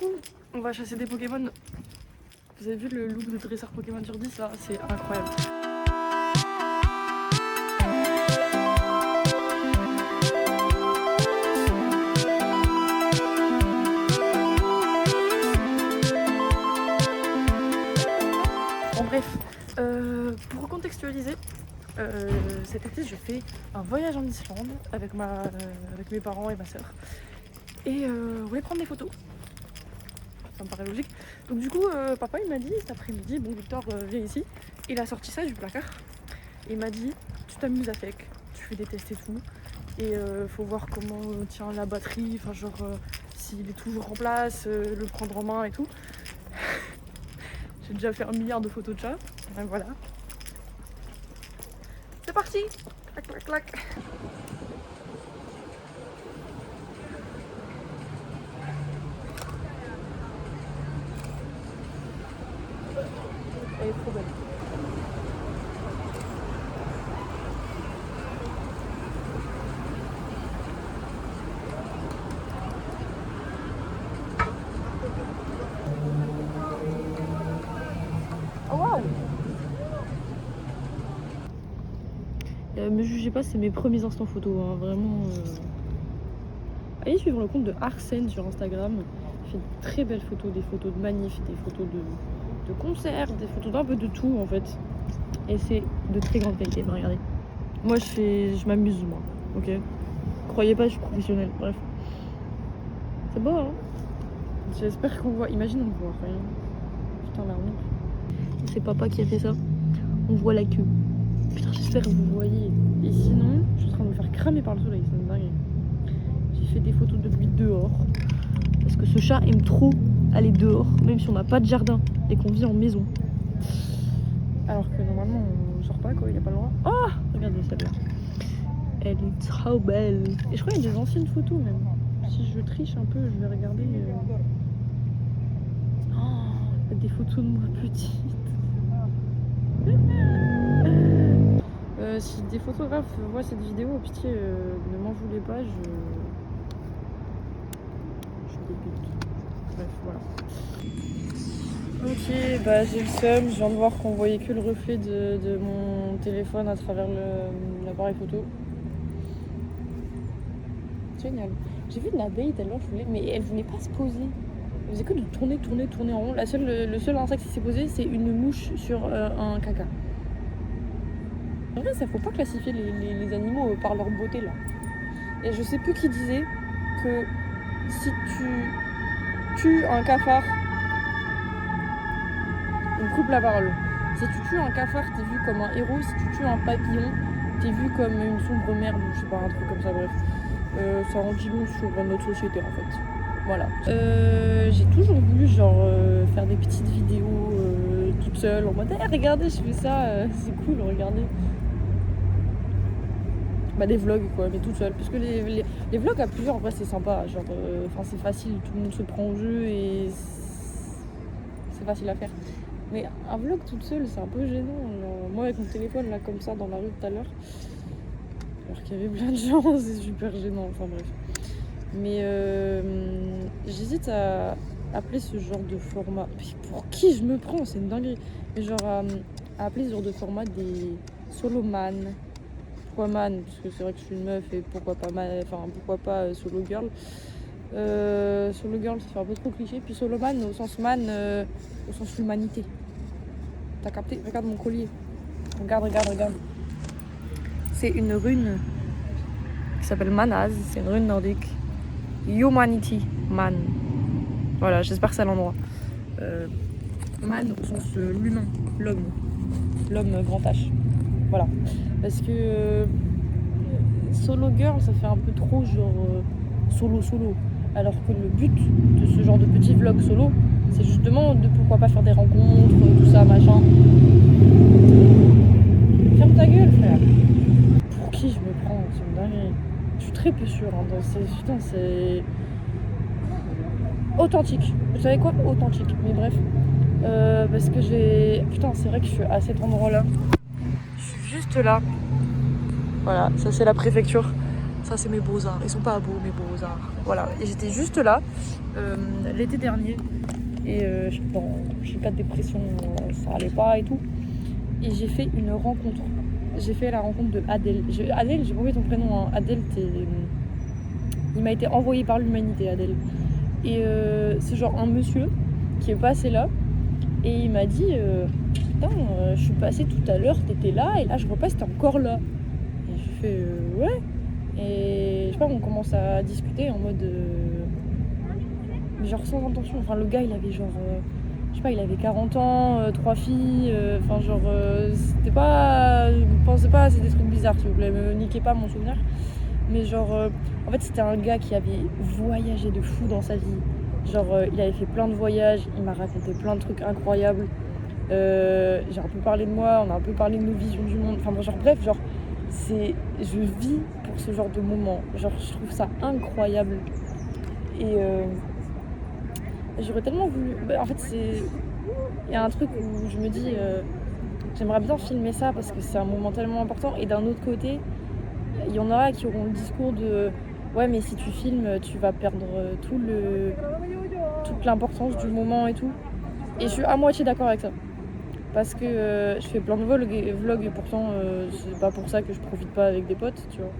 coup, on va chasser des Pokémon. Vous avez vu le look de dresseur Pokémon sur 10 là? C'est incroyable. Bon bref, pour recontextualiser, cet été je fais un voyage en Islande avec mes parents et ma soeur. Et on voulait prendre des photos. Ça me paraît logique. Donc du coup, papa il m'a dit cet après-midi, bon Victor viens ici. Il a sorti ça du placard. Il m'a dit, tu t'amuses avec, tu fais des tests et tout. Et faut voir comment tient la batterie, enfin genre s'il est toujours en place, le prendre en main et tout. J'ai déjà fait 1 milliard de photos de chat. Donc voilà. C'est parti! Clac clac clac! Elle est trop belle. Oh waouh! Me jugez pas, c'est mes premiers instants photo, hein, vraiment. Allez suivre le compte de Arsène sur Instagram. Il fait de très belles photos, des photos de manifs, des photos de concerts, des photos d'un peu de tout en fait. Et c'est de très grande qualité, regardez. Moi je m'amuse moi, ok? Croyez pas, je suis professionnelle, bref. C'est beau hein? J'espère qu'on voit, imagine on voit rien. Putain la honte. C'est papa qui a fait ça. On voit la queue. Putain j'espère que vous voyez. Et sinon, je suis en train de me faire cramer par le soleil, c'est dingue. J'ai fait des photos de lui dehors. Parce que ce chat aime trop aller dehors, même si on n'a pas de jardin et qu'on vit en maison. Alors que normalement on sort pas quoi, il a pas le droit. Oh regardez celle-là. Elle est trop belle. Et je crois qu'il y a des anciennes photos même. Si je triche un peu, je vais regarder. Oh, il y a des photos de moi petite. Si des photographes voient cette vidéo, pitié, ne m'en voulez pas, je débute. Bref, voilà. Ok, bah j'ai le seum, je viens de voir qu'on voyait que le reflet de mon téléphone à travers l'appareil photo. Génial. J'ai vu une abeille tout à l'heure, mais elle voulait pas se poser. Elle faisait que de tourner en rond. Le seul insecte qui s'est posé, c'est une mouche sur un caca. En vrai, ça faut pas classifier les animaux par leur beauté là. Et je sais plus qui disait que si tu tues un cafard, on coupe la parole. Si tu tues un cafard, t'es vu comme un héros. Si tu tues un papillon, t'es vu comme une sombre merde ou je sais pas, un truc comme ça, bref. Ça en dit long sur notre société en fait. Voilà. J'ai toujours voulu genre faire des petites vidéos toute seule en mode regardez je fais ça, c'est cool, regardez. Bah des vlogs quoi, mais toute seule. Parce que les vlogs à plusieurs en vrai c'est sympa, genre c'est facile, tout le monde se prend au jeu et c'est facile à faire. Mais un vlog toute seule c'est un peu gênant. Genre, moi avec mon téléphone là comme ça dans la rue tout à l'heure, alors qu'il y avait plein de gens, c'est super gênant, enfin bref. Mais j'hésite à appeler ce genre de format. Pour qui je me prends, c'est une dinguerie. Mais genre à appeler ce genre de format des soloman. Pourquoi man? Parce que c'est vrai que je suis une meuf et pourquoi pas solo girl. Solo girl ça fait un peu trop cliché. Puis soloman au sens man, au sens humanité. T'as capté? Regarde mon collier. Regarde. C'est une rune qui s'appelle Manaz, c'est une rune nordique. Humanity, man. Voilà, j'espère que c'est à l'endroit. Man au sens l'humain, l'homme grand H. Voilà. Parce que solo girl, ça fait un peu trop genre solo. Alors que le but de ce genre de petit vlog solo, c'est justement de pourquoi pas faire des rencontres, tout ça, machin. Ferme ta gueule, frère. Pour qui je me prends? C'est une dinguerie. Je suis très peu sûre. Hein, c'est authentique. Vous savez quoi? Authentique. Mais bref. Parce que c'est vrai que je suis à cet endroit-là. Je suis juste là. Voilà, ça c'est la préfecture. Ça c'est mes beaux-arts, ils sont pas beaux mes beaux-arts. Voilà, et j'étais juste là l'été dernier et bon, j'ai pas de dépression, ça allait pas et tout. Et j'ai fait une rencontre. J'ai fait la rencontre de Adèle. Adèle, j'ai pas oublié ton prénom, hein. Adèle, il m'a été envoyé par l'humanité, Adèle. Et c'est genre un monsieur qui est passé là et il m'a dit putain, je suis passée tout à l'heure, t'étais là et là je repasse, t'es encore là. Et j'ai fait ouais. Et je sais pas, on commence à discuter en mode mais genre sans intention. Enfin, le gars il avait genre je sais pas, il avait 40 ans, 3 filles, enfin genre c'était pas, pensez pas, c'est des trucs bizarres s'il vous plaît, me niquez pas mon souvenir. Mais genre en fait c'était un gars qui avait voyagé de fou dans sa vie. Genre il avait fait plein de voyages, il m'a raconté plein de trucs incroyables. J'ai un peu parlé de moi, on a un peu parlé de nos visions du monde. Enfin genre bref, genre je vis pour ce genre de moment. Genre je trouve ça incroyable. Et j'aurais tellement voulu. En fait il y a un truc où je me dis j'aimerais bien filmer ça parce que c'est un moment tellement important. Et d'un autre côté, il y en a qui auront le discours de ouais mais si tu filmes tu vas perdre toute l'importance du moment et tout. Et je suis à moitié d'accord avec ça. Parce que je fais plein de vlogs et pourtant c'est pas pour ça que je profite pas avec des potes, tu vois.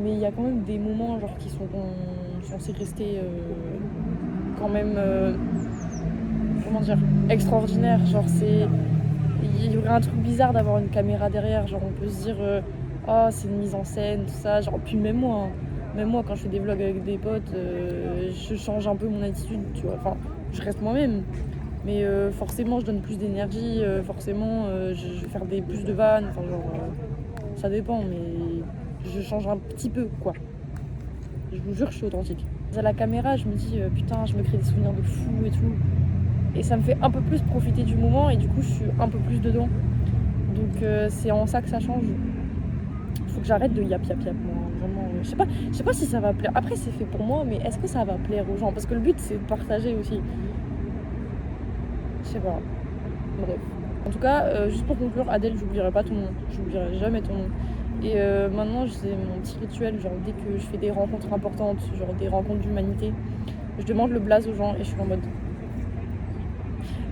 Mais il y a quand même des moments genre qui sont censés rester quand même comment dire, extraordinaires. Genre il y aurait un truc bizarre d'avoir une caméra derrière, genre on peut se dire oh c'est une mise en scène, tout ça, genre puis même moi quand je fais des vlogs avec des potes je change un peu mon attitude, tu vois, enfin je reste moi-même mais forcément je donne plus d'énergie, forcément je vais faire plus de vannes, enfin genre ça dépend mais je change un petit peu quoi, je vous jure je suis authentique. À la caméra je me dis putain je me crée des souvenirs de fou et tout et ça me fait un peu plus profiter du moment et du coup je suis un peu plus dedans, donc c'est en ça que ça change. Faut que j'arrête de yap moi, vraiment. Je sais pas si ça va plaire. Après c'est fait pour moi, mais est-ce que ça va plaire aux gens? Parce que le but c'est de partager aussi. Je sais pas. Bref. En tout cas, juste pour conclure, Adèle, j'oublierai pas ton nom. J'oublierai jamais ton nom. Et maintenant c'est mon petit rituel, genre dès que je fais des rencontres importantes, genre des rencontres d'humanité, je demande le blaze aux gens et je suis en mode.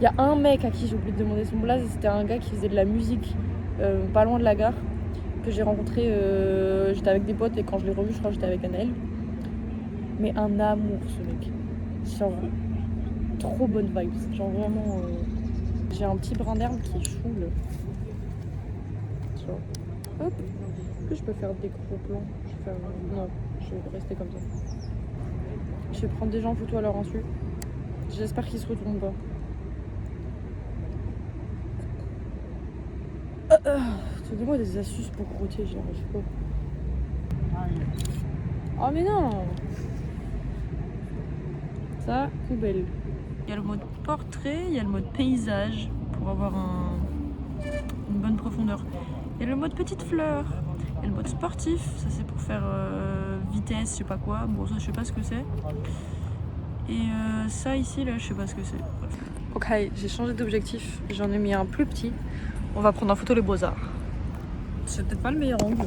Il y a un mec à qui j'ai oublié de demander son blaze et c'était un gars qui faisait de la musique pas loin de la gare. Que j'ai rencontré, j'étais avec des potes et quand je l'ai revu, je crois que j'étais avec Anaël. Mais un amour ce mec. Genre trop bonne vibes. Genre vraiment. J'ai un petit brin d'herbe qui est chou là. Genre. Hop. Est-ce que je peux faire des gros plans? Non, je vais rester comme ça. Je vais prendre des gens en photo à leur insu. J'espère qu'ils se retournent pas. Donnez-moi des astuces pour roter, j'y arrive pas. Oh mais non! Ça, poubelle. Il y a le mode portrait, il y a le mode paysage pour avoir une bonne profondeur. Il y a le mode petite fleur, il y a le mode sportif, ça c'est pour faire vitesse, je sais pas quoi. Bon ça je sais pas ce que c'est. Et ça ici là je sais pas ce que c'est. Ok, j'ai changé d'objectif, j'en ai mis un plus petit. On va prendre en photo les beaux-arts. C'est peut-être pas le meilleur angle,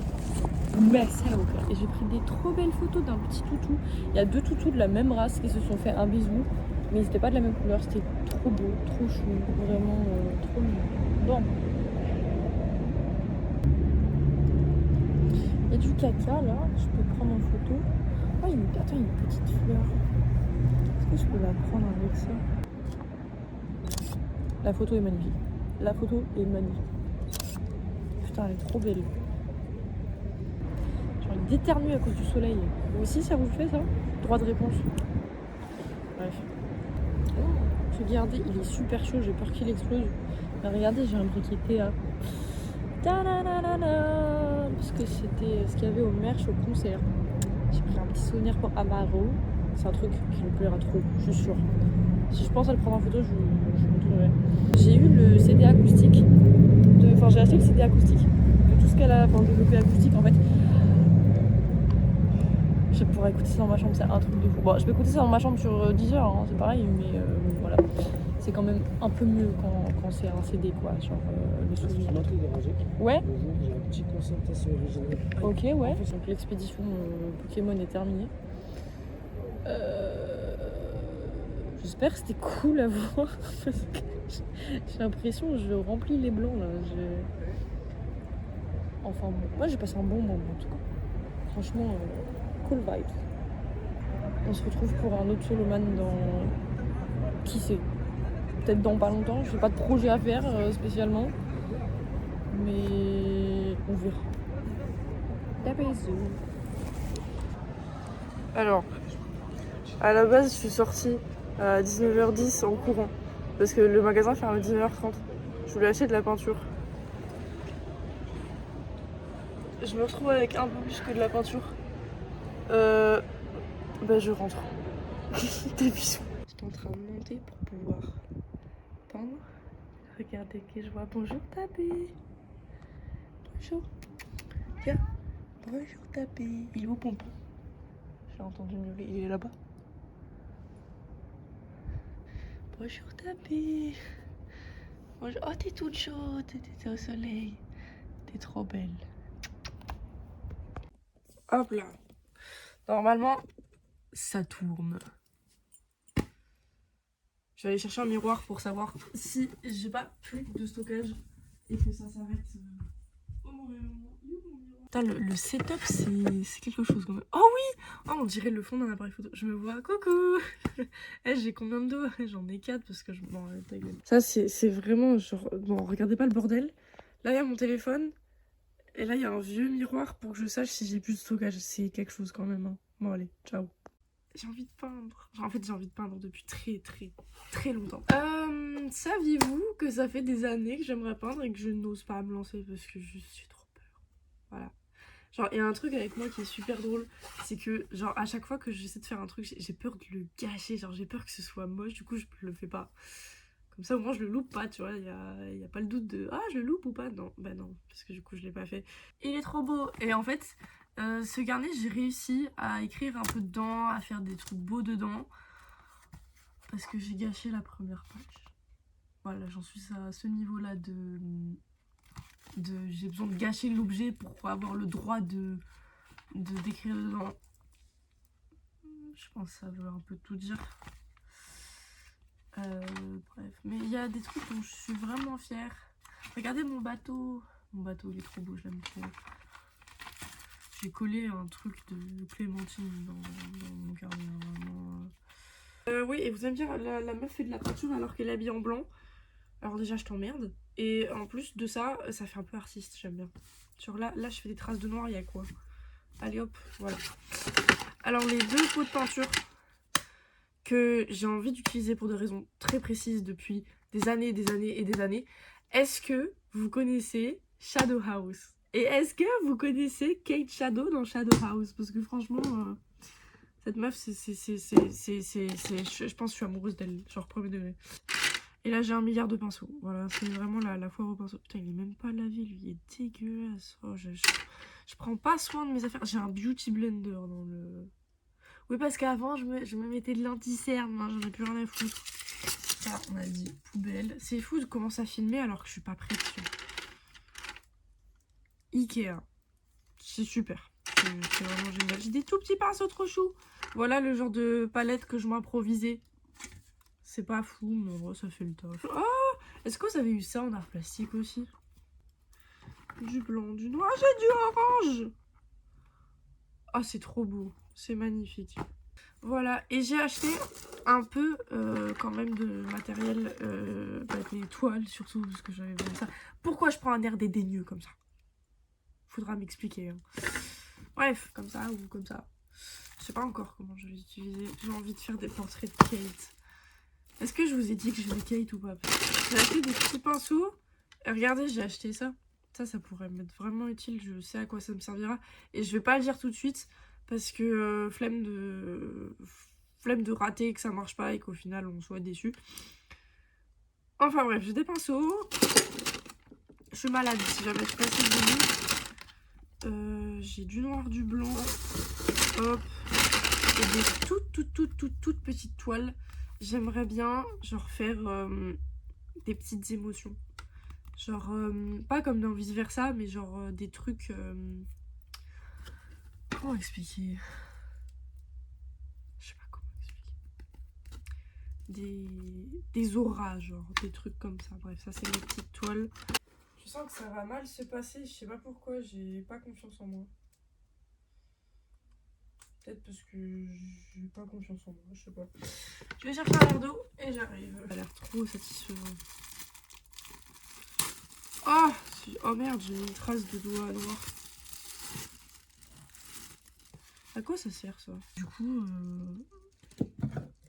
mais c'est là. Et j'ai pris des trop belles photos d'un petit toutou. Il y a deux toutous de la même race qui se sont fait un bisou, mais ils n'étaient pas de la même couleur. C'était trop beau, trop chou, vraiment trop mignon. Bon. Il y a du caca là, je peux prendre en photo. Oh, attends, une petite fleur. Est-ce que je peux la prendre avec ça? La photo est magnifique. La photo est magnifique. Putain, elle est trop belle. J'ai envie d'éternuer à cause du soleil. Vous aussi, ça vous fait ça? Droit de réponse. Bref. Oh, regardez, il est super chaud, j'ai peur qu'il explose. Mais regardez, j'ai un briquet PA. Parce que c'était ce qu'il y avait au merch au concert. J'ai pris un petit souvenir pour Amaro. C'est un truc qui me plaira trop, je suis sûre. Si je pense à le prendre en photo, je vous montrerai. J'ai eu le CD acoustique. Enfin, j'ai acheté le CD acoustique. De tout ce qu'elle a, enfin, de l'EP acoustique en fait. Je pourrais écouter ça dans ma chambre, c'est un truc de fou. Bon, je peux écouter ça dans ma chambre sur Deezer, hein, c'est pareil, mais voilà. c'est quand même un peu mieux quand c'est un CD, quoi, genre le souvenir. Un truc de ranger. Ouais. Le jour, il y a une petite concertation originale. Ok, ouais. Donc l'expédition Pokémon est terminée. J'espère que c'était cool à voir parce que j'ai l'impression que je remplis les blancs là. Enfin bon, moi j'ai passé un bon moment en tout cas. Franchement, cool vibes. On se retrouve pour un autre soloman dans... Qui sait? Peut-être dans pas longtemps. Je n'ai pas de projet à faire spécialement. Mais on verra. Alors, à la base, je suis sortie à 19h10 en courant. Parce que le magasin ferme à 19h30. Je voulais acheter de la peinture. Je me retrouve avec un peu plus que de la peinture. Bah je rentre. Des bisous. J'étais en train de monter pour pouvoir peindre. Regardez qui je vois. Bonjour Tabé. Bonjour. Viens. Bonjour Tabé. Il est où Pompon? J'ai entendu miauler. Il est là-bas. Bonjour Tabé. Bonjour. Oh t'es toute chaude. T'es au soleil. T'es trop belle. Hop là. Normalement, ça tourne. Je vais aller chercher un miroir pour savoir si j'ai pas plus de stockage et que ça s'arrête au mauvais moment. Putain, le setup, c'est quelque chose quand même. Oh oui! Oh, on dirait le fond d'un appareil photo. Je me vois. Coucou! J'ai combien de doigts? J'en ai 4 parce que je... Bon, ta gueule. Ça, c'est vraiment genre... Bon, regardez pas le bordel. Là, il y a mon téléphone. Et là, il y a un vieux miroir pour que je sache si j'ai plus de stockage. C'est quelque chose quand même. Hein. Bon, allez, ciao. J'ai envie de peindre. En fait, j'ai envie de peindre depuis très longtemps. Saviez-vous que ça fait des années que j'aimerais peindre et que je n'ose pas me lancer parce que je suis trop peur. Voilà. Genre, il y a un truc avec moi qui est super drôle. C'est que, genre, à chaque fois que j'essaie de faire un truc, j'ai peur de le gâcher. Genre, j'ai peur que ce soit moche. Du coup, je le fais pas. Comme ça, au moins, je le loupe pas, tu vois. Il y a pas le doute de « Ah, je le loupe ou pas ?» Non, bah non, parce que du coup, je l'ai pas fait. Il est trop beau. Et en fait, ce carnet, j'ai réussi à écrire un peu dedans, à faire des trucs beaux dedans. Parce que j'ai gâché la première page. Voilà, j'en suis à ce niveau-là de j'ai besoin de gâcher l'objet pour avoir le droit de d'écrire dedans. Je pense que ça veut un peu tout dire. Bref, mais il y a des trucs dont je suis vraiment fière. Regardez mon bateau. Mon bateau, il est trop beau, je l'aime trop. J'ai collé un truc de Clémentine dans mon carnet, vraiment. Oui, et vous allez me dire, la meuf fait de la peinture alors qu'elle est habillée en blanc. Alors déjà, je t'emmerde. Et en plus de ça, ça fait un peu artiste, j'aime bien. Sur là, je fais des traces de noir, il y a quoi? Allez hop, voilà. Alors les deux pots de peinture que j'ai envie d'utiliser pour des raisons très précises depuis des années et des années. Est-ce que vous connaissez Shadow House? Et est-ce que vous connaissez Kate Shadow dans Shadow House? Parce que franchement, cette meuf, je pense que je suis amoureuse d'elle, genre premier degré. Et là, j'ai 1 milliard de pinceaux. Voilà, c'est vraiment la foire au pinceau. Putain, il est même pas lavé, lui, il est dégueulasse. Oh, je prends pas soin de mes affaires. J'ai un beauty blender dans le... Oui, parce qu'avant, je me mettais de l'anti-cerne, hein, j'en ai plus rien à foutre. Ça, on a dit poubelle. C'est fou de commencer à filmer alors que je suis pas prête. Ikea. C'est super. C'est vraiment génial. J'ai des tout petits pinceaux trop choux. Voilà le genre de palette que je m'improvisais. C'est pas fou, mais en vrai, ça fait le taf. Oh, est-ce que vous avez eu ça en art plastique aussi? Du blanc, du noir, j'ai du orange. Ah, c'est trop beau. C'est magnifique. Voilà, et j'ai acheté un peu quand même de matériel, des toiles surtout, parce que j'avais besoin de ça. Pourquoi je prends un air dédaigneux comme ça? Faudra m'expliquer. Hein. Bref, comme ça ou comme ça. Je sais pas encore comment je vais l'utiliser. J'ai envie de faire des portraits de Kate. Est-ce que je vous ai dit que j'aimais Kate ou pas? J'ai acheté des petits pinceaux. Et regardez, j'ai acheté ça. Ça pourrait m'être vraiment utile. Je sais à quoi ça me servira. Et je vais pas le dire tout de suite. Parce que flemme de rater, que ça marche pas et qu'au final on soit déçu. Enfin bref, j'ai des pinceaux. Je suis malade si jamais je passe le début. J'ai du noir, du blanc. Hop. Et des toutes petites toiles. j'aimerais bien genre faire des petites émotions. Genre, pas comme dans Vice Versa, mais genre des trucs... Comment expliquer? Je sais pas comment expliquer. Des auras, genre, des trucs comme ça. Bref, ça c'est mes petites toiles. Je sens que ça va mal se passer, je sais pas pourquoi, j'ai pas confiance en moi. Peut-être parce que j'ai pas confiance en moi, je sais pas. Je vais chercher un verre d'eau et j'arrive. Ça a l'air trop satisfaisant. Oh, oh merde, j'ai une trace de doigt noir. À quoi ça sert ça? Du coup,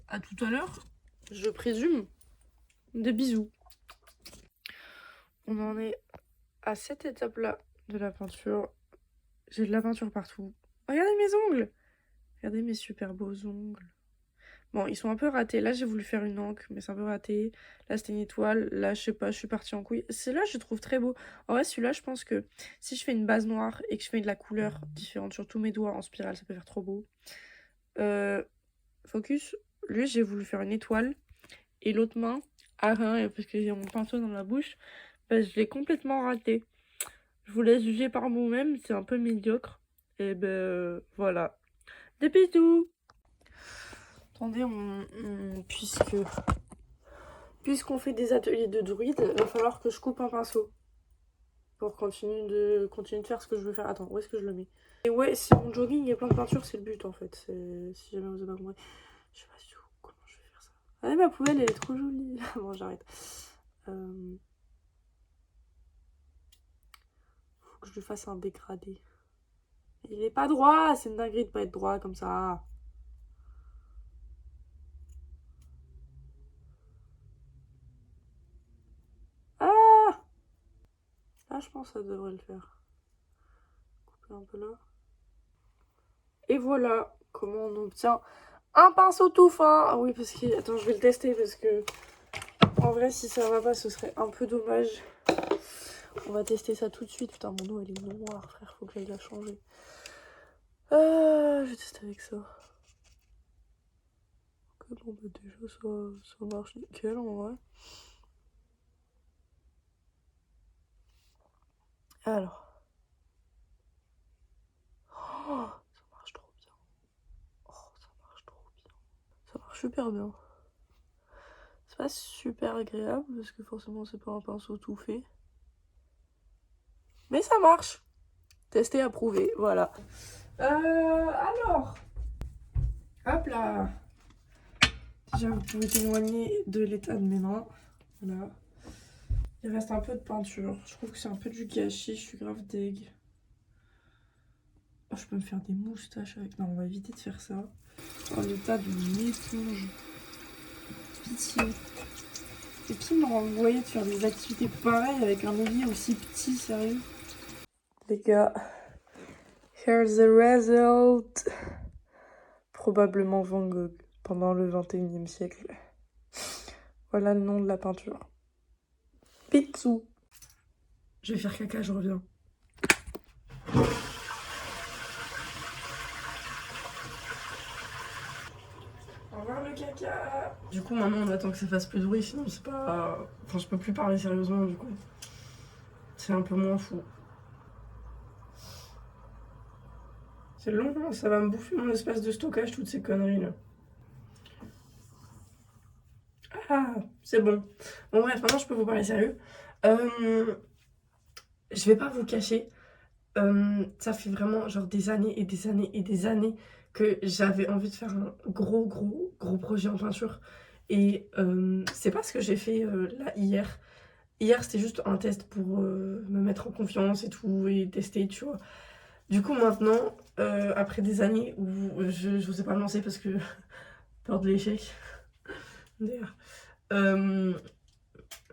à tout à l'heure, je présume. Des bisous. On en est à cette étape-là de la peinture. J'ai de la peinture partout. Regardez mes ongles! Regardez mes super beaux ongles. Bon, ils sont un peu ratés. Là, j'ai voulu faire une encre, mais c'est un peu raté. Là, c'était une étoile. Là, je sais pas, je suis partie en couille. Celui-là, je trouve très beau. En vrai, celui-là, je pense que si je fais une base noire et que je fais de la couleur différente sur tous mes doigts en spirale, ça peut faire trop beau. Focus. Lui, j'ai voulu faire une étoile. Et l'autre main, rien, parce que j'ai mon pinceau dans la bouche, bah, je l'ai complètement raté. Je vous laisse juger par vous-même, c'est un peu médiocre. Et ben voilà. Des bisous! Attendez, puisqu'on fait des ateliers de druide, il va falloir que je coupe un pinceau. Pour continuer de faire ce que je veux faire. Attends, où est-ce que je le mets? Et ouais, si mon jogging est plein de peinture, c'est le but en fait. Si jamais vous avez pas compris. Je sais pas du tout comment je vais faire ça. Ah, ma poubelle, elle est trop jolie. Bon, j'arrête. Faut que je lui fasse un dégradé. Il est pas droit, c'est une dinguerie de pas être droit comme ça. Ah! Là, je pense que ça devrait le faire. Couper un peu là. Et voilà comment on obtient un pinceau tout fin. Ah oui, parce que... Attends, je vais le tester parce que... En vrai, si ça va pas, ce serait un peu dommage. On va tester ça tout de suite. Putain, mon dos, elle est noire, frère. Faut que j'aille la changer. Je vais tester avec ça. Ok, bon, bah déjà, ça marche nickel, en vrai. Alors... Oh, ça marche trop bien. Oh, ça marche trop bien. Ça marche super bien. C'est pas super agréable parce que forcément c'est pas un pinceau tout fait. Mais ça marche. Testé, approuvé, voilà. Alors. Hop là. Déjà vous pouvez témoigner de l'état de mes mains. Voilà. Il reste un peu de peinture. Je trouve que c'est un peu du gâchis, je suis grave deg. Oh, je peux me faire des moustaches avec... Non, on va éviter de faire ça. Oh, l'état de mes éponges. Pitié. Et qui m'a envoyé de faire des activités pareilles avec un ailier aussi petit, sérieux? Les gars, here's the result. Probablement Van Gogh pendant le 21e siècle. Voilà le nom de la peinture. Pitsou. Je vais faire caca, je reviens. Au revoir le caca. Du coup, maintenant on attend que ça fasse plus de bruit, sinon c'est pas... Enfin, je peux plus parler sérieusement du coup. C'est un peu moins fou. C'est long, hein, ça va me bouffer mon espace de stockage, toutes ces conneries là. Ah, c'est bon. Bon bref, maintenant je peux vous parler sérieux. Je vais pas vous cacher, ça fait vraiment genre des années et des années et des années que j'avais envie de faire un gros projet en peinture. Et c'est pas ce que j'ai fait là hier. Hier c'était juste un test pour me mettre en confiance et tout et tester, tu vois. Du coup maintenant, après des années où je vous ai pas lancé parce que peur de l'échec, d'ailleurs.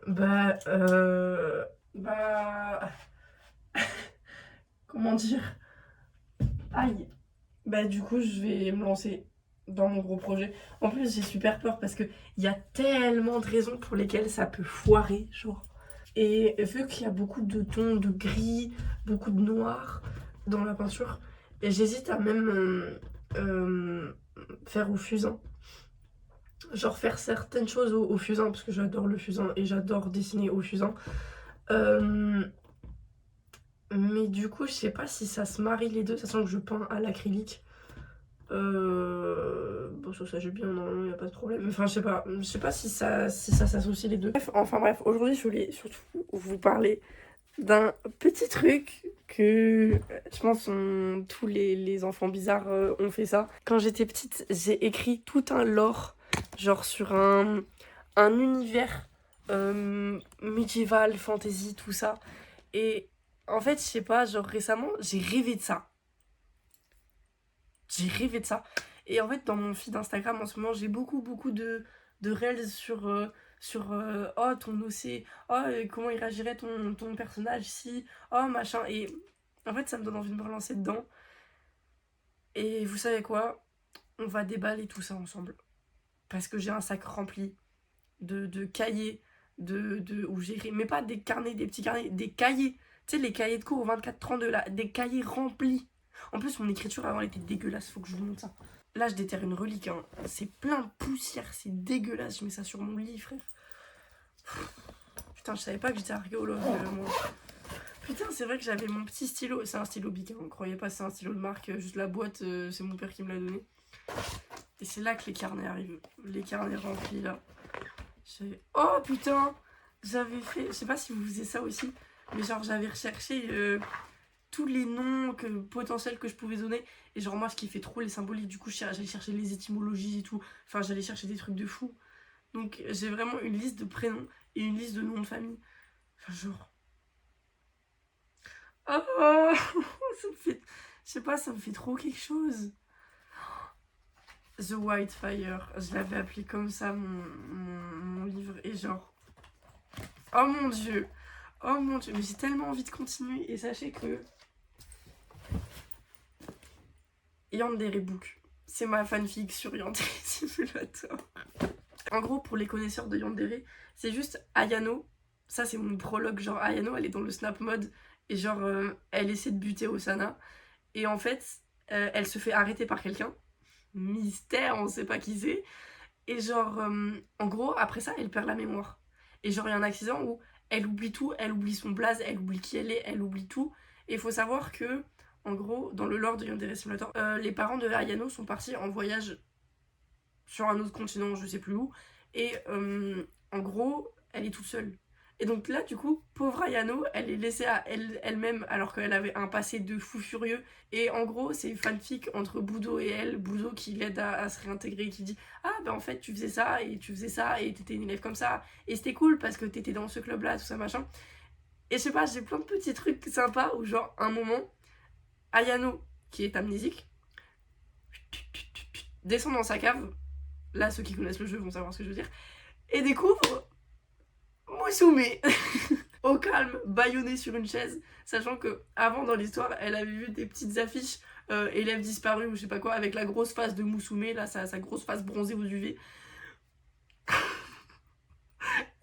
Bah, comment dire? Aïe. Bah du coup, je vais me lancer dans mon gros projet. En plus, j'ai super peur parce que il y a tellement de raisons pour lesquelles ça peut foirer, genre. Et vu qu'il y a beaucoup de tons de gris, beaucoup de noir dans la peinture, et j'hésite à même faire au fusain. genre faire certaines choses au fusain, parce que j'adore le fusain et j'adore dessiner au fusain. Mais du coup, je sais pas si ça se marie les deux, sachant que je peins à l'acrylique. Bon, ça j'ai bien, normalement, y a pas de problème. Enfin, je sais pas si ça s'associe les deux. Bref, aujourd'hui, je voulais surtout vous parler d'un petit truc que je pense tous les enfants bizarres ont fait ça. Quand j'étais petite, j'ai écrit tout un lore, genre sur un univers médiéval, fantasy, tout ça. Et en fait, je sais pas, genre récemment, j'ai rêvé de ça. J'ai rêvé de ça. Et en fait, dans mon feed Instagram en ce moment, j'ai beaucoup de reels sur oh ton OC, oh comment il réagirait ton personnage si, oh machin. Et en fait, ça me donne envie de me relancer dedans. Et vous savez quoi? On va déballer tout ça ensemble. Parce que j'ai un sac rempli de cahiers, où j'ai. Mais pas des carnets, des petits carnets, des cahiers. Tu sais, les cahiers de cours au 24-32 là, des cahiers remplis. En plus, mon écriture avant elle était dégueulasse, faut que je vous montre ça. Là, je déterre une relique, hein. C'est plein de poussière, c'est dégueulasse. Je mets ça sur mon lit, frère. Putain, je savais pas que j'étais archéologue, moi. Putain, c'est vrai que j'avais mon petit stylo. C'est un stylo Bic, hein. Croyez pas, c'est un stylo de marque. Juste la boîte, c'est mon père qui me l'a donné. Et c'est là que les carnets arrivent. Les carnets remplis, là. Oh putain, j'avais fait. Je sais pas si vous faisiez ça aussi, mais genre, j'avais recherché tous les noms potentiels que je pouvais donner. Et genre, moi, je kiffais trop les symboliques. Du coup, j'allais chercher les étymologies et tout. Enfin, j'allais chercher des trucs de fou. Donc, j'ai vraiment une liste de prénoms et une liste de noms de famille. Enfin, genre. Oh, ça me fait. Je sais pas, ça me fait trop quelque chose. The White Fire. Je l'avais appelé comme ça, mon livre. Et genre. Oh mon dieu. Oh mon dieu. Mais j'ai tellement envie de continuer. Et sachez que. Yandere Book. C'est ma fanfic sur Yandere Simulator. En gros, pour les connaisseurs de Yandere, c'est juste Ayano. Ça, c'est mon prologue. Genre, Ayano, elle est dans le snap mode. Et genre, elle essaie de buter Osana. Et en fait, elle se fait arrêter par quelqu'un. Mystère, on sait pas qui c'est. Et genre, en gros, après ça, elle perd la mémoire. Et genre, il y a un accident où elle oublie tout. Elle oublie son blaze, elle oublie qui elle est, elle oublie tout. Et il faut savoir que, en gros, dans le lore de Yandere Simulator, les parents de Ayano sont partis en voyage sur un autre continent, je sais plus où. Et en gros, elle est toute seule. Et donc là, du coup, pauvre Ayano, elle est laissée à elle-même alors qu'elle avait un passé de fou furieux. Et en gros, c'est fanfic entre Budo et elle. Budo qui l'aide à se réintégrer, qui dit ah ben en fait tu faisais ça et tu faisais ça et t'étais une élève comme ça. Et c'était cool parce que t'étais dans ce club-là, tout ça machin. Et je sais pas, j'ai plein de petits trucs sympas où genre un moment, Ayano, qui est amnésique, descend dans sa cave. Là, ceux qui connaissent le jeu vont savoir ce que je veux dire. Et découvre Musume au calme, bâillonnée sur une chaise, sachant que avant dans l'histoire, elle avait vu des petites affiches élèves disparus ou je sais pas quoi, avec la grosse face de Musume, là, sa grosse face bronzée aux UV.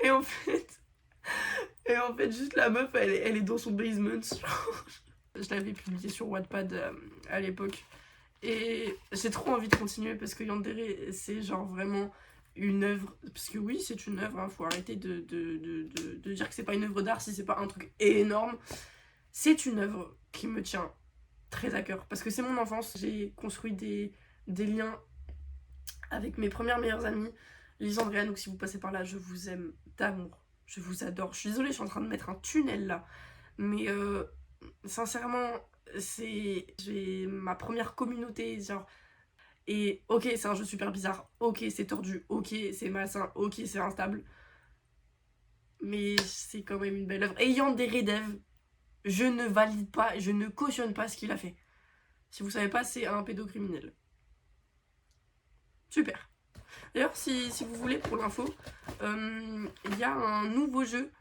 Et en fait, juste la meuf, elle est dans son basement. Je l'avais publié sur Wattpad à l'époque. Et j'ai trop envie de continuer parce que Yandere, c'est genre vraiment une œuvre. Parce que oui, c'est une œuvre, hein, faut arrêter de dire que c'est pas une œuvre d'art si c'est pas un truc énorme. C'est une œuvre qui me tient très à cœur parce que c'est mon enfance. J'ai construit des liens avec mes premières meilleures amies. Lisandre et Anouk, si vous passez par là, je vous aime d'amour. Je vous adore. Je suis désolée, je suis en train de mettre un tunnel là. Mais sincèrement, j'ai ma première communauté, genre. Et ok, c'est un jeu super bizarre. Ok, c'est tordu. Ok, c'est malsain. Ok, c'est instable. Mais c'est quand même une belle œuvre. Ayant des redevs, je ne valide pas, je ne cautionne pas ce qu'il a fait. Si vous savez pas, c'est un pédocriminel. Super. D'ailleurs, si vous voulez, pour l'info, il y a un nouveau jeu.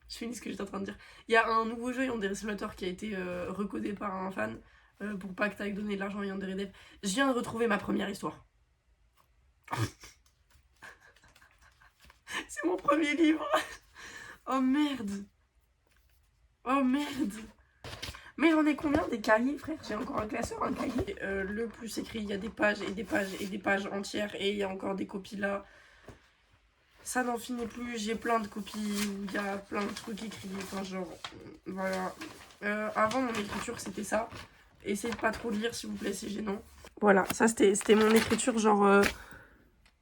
Je finis ce que j'étais en train de dire. Il y a un nouveau jeu Yandere Simulator qui a été recodé par un fan pour pas que t'ailles donner de l'argent à Yandere Dev. Je viens de retrouver ma première histoire. C'est mon premier livre. Oh merde. Oh merde. Mais j'en ai combien des cahiers, frère? J'ai encore un classeur, un cahier. Le plus écrit, il y a des pages et des pages et des pages entières. Et il y a encore des copies là. Ça n'en finit plus. J'ai plein de copies où il y a plein de trucs écrits. Enfin, genre, voilà. Avant, mon écriture, c'était ça. Essayez de pas trop lire, s'il vous plaît, c'est gênant. Voilà, ça, c'était mon écriture, genre...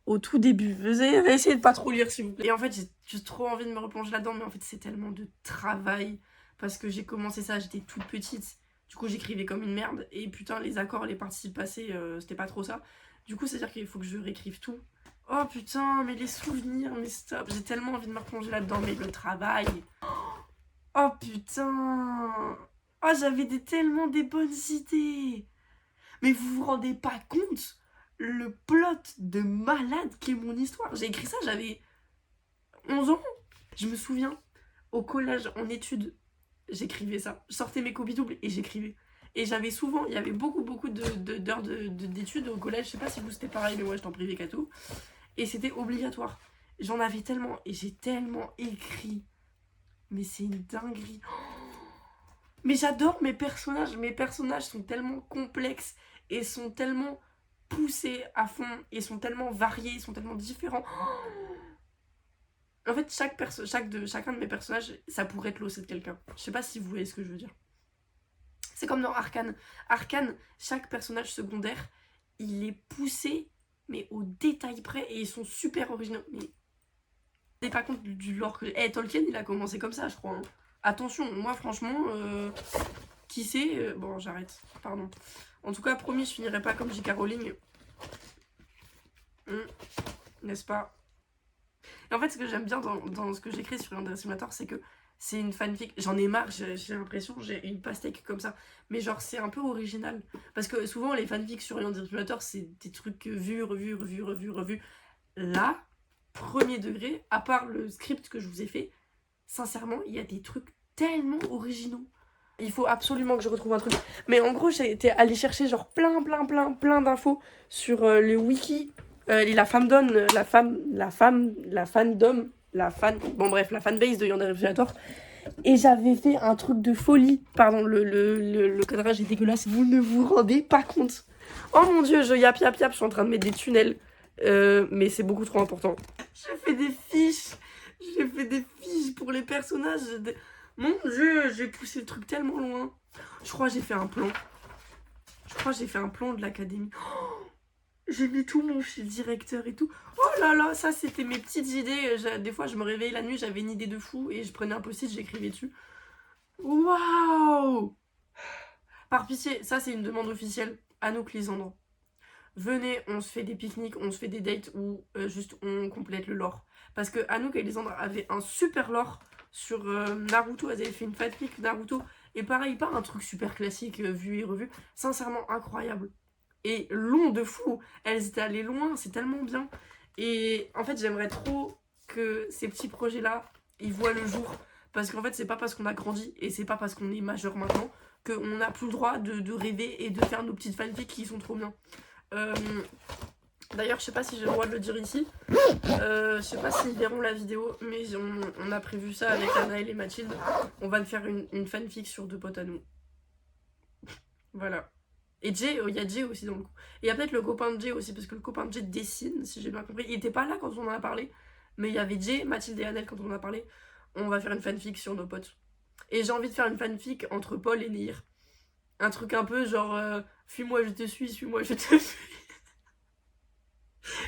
au tout début. Essayez de pas trop lire, s'il vous plaît. Et en fait, j'ai juste trop envie de me replonger là-dedans, mais en fait, c'est tellement de travail. Parce que j'ai commencé ça, j'étais toute petite. Du coup, j'écrivais comme une merde. Et putain, les accords, les participes passés, c'était pas trop ça. Du coup, c'est-à-dire qu'il faut que je réécrive tout. Oh putain, mais les souvenirs, mais stop. J'ai tellement envie de me replonger là-dedans, mais le travail. Oh putain. Oh, j'avais tellement des bonnes idées. Mais vous vous rendez pas compte le plot de malade qu'est mon histoire. J'ai écrit ça, j'avais 11 ans. Je me souviens, au collège, en études, j'écrivais ça. Je sortais mes copies doubles et j'écrivais. Et j'avais souvent, il y avait beaucoup d'heures d'études au collège. Je sais pas si vous c'était pareil, mais moi j'étais en privé qu'à tout. Et c'était obligatoire. J'en avais tellement et j'ai tellement écrit. Mais c'est une dinguerie. Mais j'adore mes personnages. Mes personnages sont tellement complexes et sont tellement poussés à fond et sont tellement variés, sont tellement différents. En fait, chacun de mes personnages, ça pourrait être l'OC de quelqu'un. Je sais pas si vous voyez ce que je veux dire. C'est comme dans Arcane. Arcane, chaque personnage secondaire, il est poussé, mais au détail près, et ils sont super originaux. Mais vous n'avez pas compte du lore que... Tolkien, il a commencé comme ça, je crois. Hein. Attention, moi, franchement, qui sait... Bon, j'arrête, pardon. En tout cas, promis, je finirai pas comme J.K. Rowling. N'est-ce pas? Et en fait, ce que j'aime bien dans ce que j'écris sur Yandere Simulator, c'est que c'est une fanfic. J'en ai marre, j'ai l'impression, j'ai une pastèque comme ça. Mais genre, c'est un peu original. Parce que souvent, les fanfics sur Yandere Simulator, c'est des trucs vus, revus. Là, premier degré, à part le script que je vous ai fait, sincèrement, il y a des trucs tellement originaux. Il faut absolument que je retrouve un truc. Mais en gros, j'ai été allée chercher genre plein d'infos sur le wiki. La fanbase de Yandere Simulator. Et j'avais fait un truc de folie. Pardon, le cadrage est dégueulasse. Vous ne vous rendez pas compte. Oh mon dieu, je yap, je suis en train de mettre des tunnels. Mais c'est beaucoup trop important. J'ai fait des fiches pour les personnages. Mon dieu, j'ai poussé le truc tellement loin. Je crois que j'ai fait un plan. De l'académie. Oh, j'ai mis tout mon fil directeur et tout. Oh là là, ça c'était mes petites idées. Des fois, je me réveillais la nuit, j'avais une idée de fou et je prenais un post-it, j'écrivais dessus. Waouh! Par pitié, ça c'est une demande officielle. Anouk Lisandre. Venez, on se fait des pique-niques, on se fait des dates ou juste on complète le lore. Parce que Anouk et Lisandre avaient un super lore sur Naruto. Elles avaient fait une fanfic Naruto. Et pareil, pas un truc super classique, vu et revu. Sincèrement incroyable. Et long de fou. Elles étaient allées loin, c'est tellement bien. Et en fait, j'aimerais trop que ces petits projets-là, ils voient le jour. Parce qu'en fait, c'est pas parce qu'on a grandi et c'est pas parce qu'on est majeur maintenant qu'on n'a plus le droit de rêver et de faire nos petites fanfics qui sont trop bien. D'ailleurs, je sais pas si j'ai le droit de le dire ici. Je sais pas s'ils verront la vidéo, mais on a prévu ça avec Anaël et Mathilde. On va faire une fanfic sur deux potes à nous. Voilà. Et Jay, il y a Jay aussi dans le coup. Et il y a peut-être le copain de Jay aussi, parce que le copain de Jay dessine, si j'ai bien compris. Il était pas là quand on en a parlé, mais il y avait Jay, Mathilde et Anaël quand on en a parlé. On va faire une fanfic sur nos potes. Et j'ai envie de faire une fanfic entre Paul et Nihir. Un truc un peu genre fuis-moi je te suis.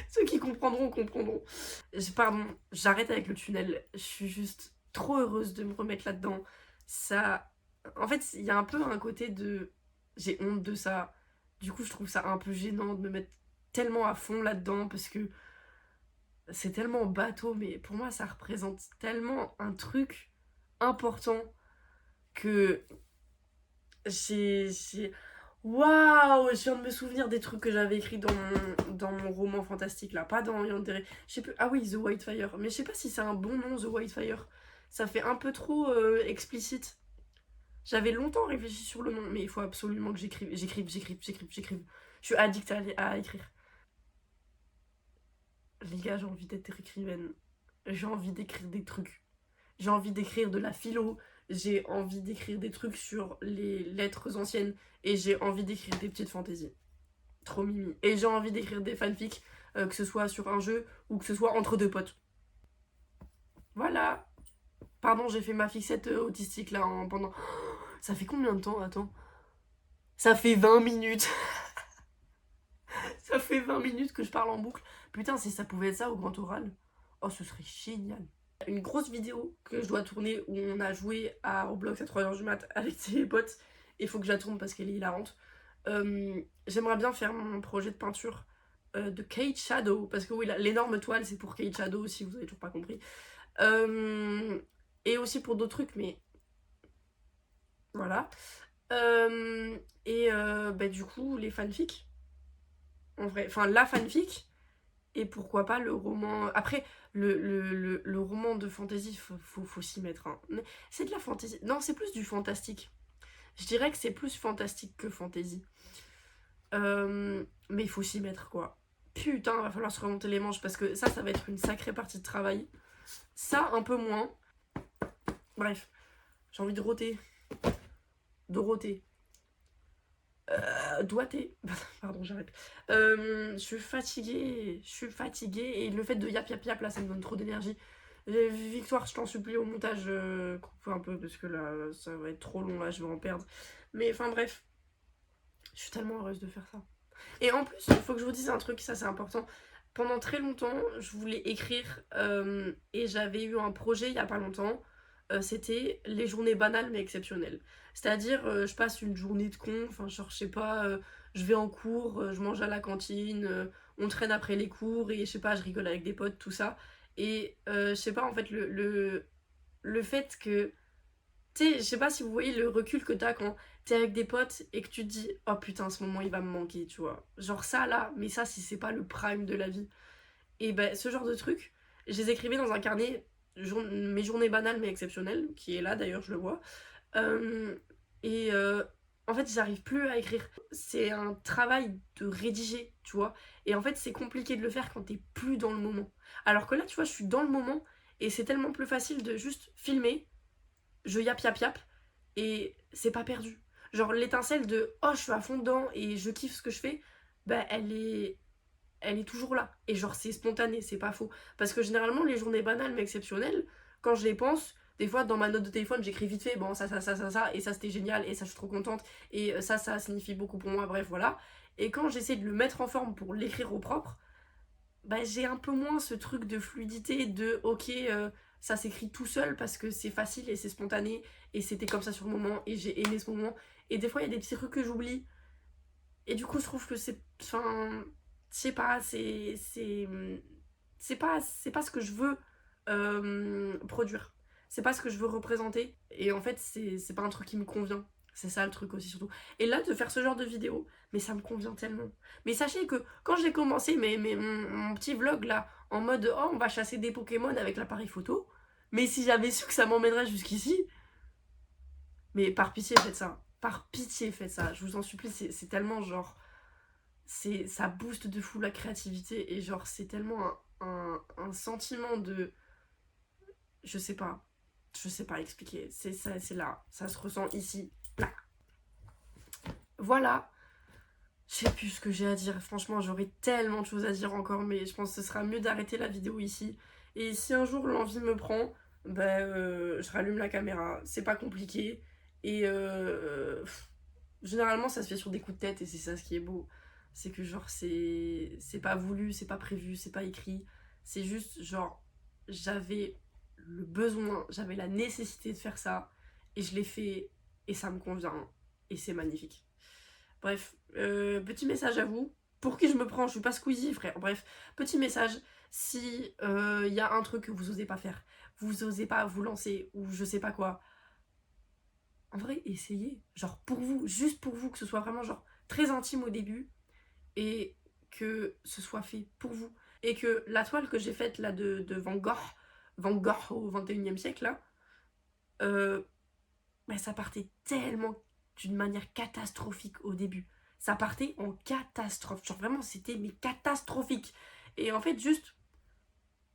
Ceux qui comprendront. Pardon, j'arrête avec le tunnel. Je suis juste trop heureuse de me remettre là-dedans. Ça... En fait, il y a un peu un côté de... J'ai honte de ça. Du coup, je trouve ça un peu gênant de me mettre tellement à fond là-dedans parce que c'est tellement bateau, mais pour moi, ça représente tellement un truc important que Waouh, je viens de me souvenir des trucs que j'avais écrits dans mon roman fantastique là, pas dans Yandere. Je sais plus. Ah oui, The Whitefire. Mais je sais pas si c'est un bon nom, The Whitefire. Ça fait un peu trop explicite. J'avais longtemps réfléchi sur le nom, mais il faut absolument que j'écrive. Je suis addict à écrire. Les gars, j'ai envie d'être écrivaine. J'ai envie d'écrire des trucs. J'ai envie d'écrire de la philo. j'ai envie d'écrire des trucs sur les lettres anciennes et j'ai envie d'écrire des petites fantaisies. Trop mimi. Et j'ai envie d'écrire des fanfics, que ce soit sur un jeu ou que ce soit entre deux potes. Voilà. Pardon, j'ai fait ma fixette autistique là pendant... Ça fait combien de temps? Attends. Ça fait 20 minutes. Ça fait 20 minutes que je parle en boucle. Putain, si ça pouvait être ça au grand oral. Oh, ce serait génial. Une grosse vidéo que je dois tourner où on a joué à Roblox à 3h du mat avec ses potes. Il faut que je la tourne parce qu'elle est hilarante. J'aimerais bien faire mon projet de peinture de Kate Shadow. Parce que oui, l'énorme toile, c'est pour Kate Shadow, si vous avez toujours pas compris. Et aussi pour d'autres trucs, mais... Voilà. Du coup, les fanfics. En vrai, enfin, la fanfic. Et pourquoi pas le roman... Après, le roman de fantasy, faut s'y mettre. Hein. C'est de la fantasy. Non, c'est plus du fantastique. Je dirais que c'est plus fantastique que fantasy. Mais il faut s'y mettre, quoi. Putain, va falloir se remonter les manches parce que ça va être une sacrée partie de travail. Ça, un peu moins. Bref, j'ai envie de roter. Dorothée. Doigté. Pardon, j'arrête. Je suis fatiguée. Et le fait de yap yap yap là, ça me donne trop d'énergie. Victoire, je t'en supplie, au montage, coupe un peu parce que là, ça va être trop long là, je vais en perdre. Mais enfin, bref. Je suis tellement heureuse de faire ça. Et en plus, il faut que je vous dise un truc, ça c'est important. Pendant très longtemps, je voulais écrire et j'avais eu un projet il y a pas longtemps. C'était les journées banales mais exceptionnelles. C'est-à-dire, je passe une journée de con, enfin, genre, je sais pas, je vais en cours, je mange à la cantine, on traîne après les cours et je sais pas, je rigole avec des potes, tout ça. Et je sais pas, en fait, le fait que. Tu sais, je sais pas si vous voyez le recul que t'as quand t'es avec des potes et que tu te dis oh putain, ce moment il va me manquer, tu vois. Genre ça là, mais ça, si c'est pas le prime de la vie. Et ben, ce genre de trucs, je les écrivais dans un carnet, mes journées banales mais exceptionnelles, qui est là d'ailleurs, je le vois. Euh, en fait, j'arrive plus à écrire. C'est un travail de rédiger, tu vois. Et en fait, c'est compliqué de le faire quand t'es plus dans le moment. Alors que là, tu vois, je suis dans le moment et c'est tellement plus facile de juste filmer, je yap yap yap, et c'est pas perdu. Genre l'étincelle de oh, je suis à fond dedans et je kiffe ce que je fais, bah elle est toujours là. Et genre, c'est spontané, c'est pas faux. Parce que généralement, les journées banales mais exceptionnelles, quand je les pense, des fois, dans ma note de téléphone, j'écris vite fait, bon, ça, et ça, c'était génial, et ça, je suis trop contente, et ça signifie beaucoup pour moi, bref, voilà. Et quand j'essaie de le mettre en forme pour l'écrire au propre, bah, j'ai un peu moins ce truc de fluidité, de ok, ça s'écrit tout seul parce que c'est facile et c'est spontané, et c'était comme ça sur le moment, et j'ai aimé ce moment. Et des fois, il y a des petits trucs que j'oublie, et du coup, je trouve que c'est. Enfin, je sais pas, c'est pas ce que je veux produire. C'est pas ce que je veux représenter. Et en fait, c'est pas un truc qui me convient. C'est ça le truc aussi, surtout. Et là, de faire ce genre de vidéo, mais ça me convient tellement. Mais sachez que quand j'ai commencé mon petit vlog là, en mode oh, on va chasser des Pokémon avec l'appareil photo, mais si j'avais su que ça m'emmènerait jusqu'ici, mais par pitié, faites ça. Par pitié, faites ça. Je vous en supplie, c'est tellement genre. Ça booste de fou la créativité et genre, c'est tellement un sentiment de. Je sais pas. Je sais pas expliquer. C'est ça, c'est là. Ça se ressent ici. Là. Voilà. Je sais plus ce que j'ai à dire. Franchement, j'aurais tellement de choses à dire encore, mais je pense que ce sera mieux d'arrêter la vidéo ici. Et si un jour l'envie me prend, je rallume la caméra. C'est pas compliqué. Et généralement, ça se fait sur des coups de tête et c'est ça ce qui est beau. C'est que genre, c'est pas voulu, c'est pas prévu, c'est pas écrit. C'est juste genre, j'avais le besoin, j'avais la nécessité de faire ça. Et je l'ai fait et ça me convient. Et c'est magnifique. Bref, petit message à vous. Pour qui je me prends, je suis pas Squeezie, frère. Bref, petit message. Si y a un truc que vous osez pas faire, vous osez pas vous lancer, ou je sais pas quoi, en vrai, essayez. Genre pour vous, juste pour vous, que ce soit vraiment genre très intime au début, et que ce soit fait pour vous. Et que la toile que j'ai faite là de Van Gogh au 21e siècle, là, ça partait tellement d'une manière catastrophique au début. Ça partait en catastrophe. Genre vraiment, c'était mais catastrophique. Et en fait, juste,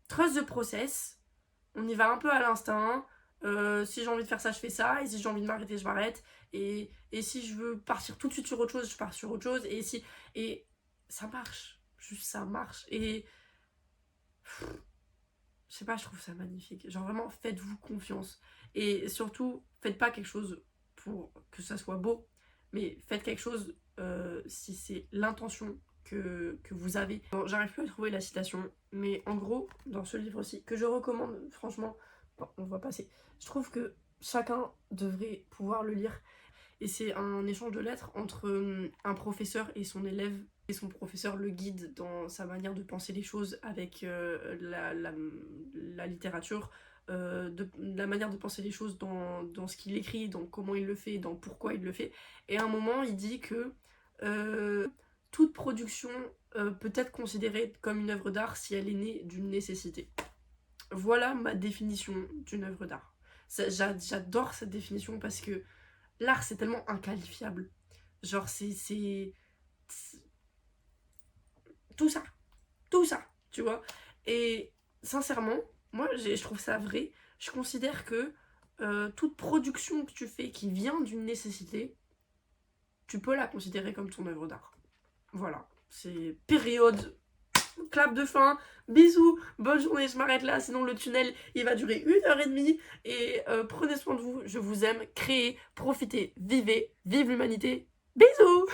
trust the process. On y va un peu à l'instinct. Si j'ai envie de faire ça, je fais ça. Et si j'ai envie de m'arrêter, je m'arrête. Et si je veux partir tout de suite sur autre chose, je pars sur autre chose. Et ça marche. Juste ça marche. Et je sais pas, je trouve ça magnifique. Genre vraiment, faites-vous confiance. Et surtout, faites pas quelque chose pour que ça soit beau, mais faites quelque chose si c'est l'intention que vous avez. Bon, j'arrive plus à trouver la citation, mais en gros, dans ce livre-ci, que je recommande, franchement, bon, on va passer. Je trouve que chacun devrait pouvoir le lire. Et c'est un échange de lettres entre un professeur et son élève. Et son professeur le guide dans sa manière de penser les choses avec la littérature, la manière de penser les choses dans ce qu'il écrit, dans comment il le fait, dans pourquoi il le fait. Et à un moment, il dit que toute production peut être considérée comme une œuvre d'art si elle est née d'une nécessité. Voilà ma définition d'une œuvre d'art. J'adore cette définition parce que l'art, c'est tellement inqualifiable. Genre, c'est tout ça, tu vois. Et sincèrement, moi, je trouve ça vrai. Je considère que toute production que tu fais qui vient d'une nécessité, tu peux la considérer comme ton œuvre d'art. Voilà, c'est période. Clap de fin, bisous, bonne journée, je m'arrête là, sinon le tunnel il va durer 1h30 et prenez soin de vous, je vous aime, créez, profitez, vivez, vive l'humanité, bisous.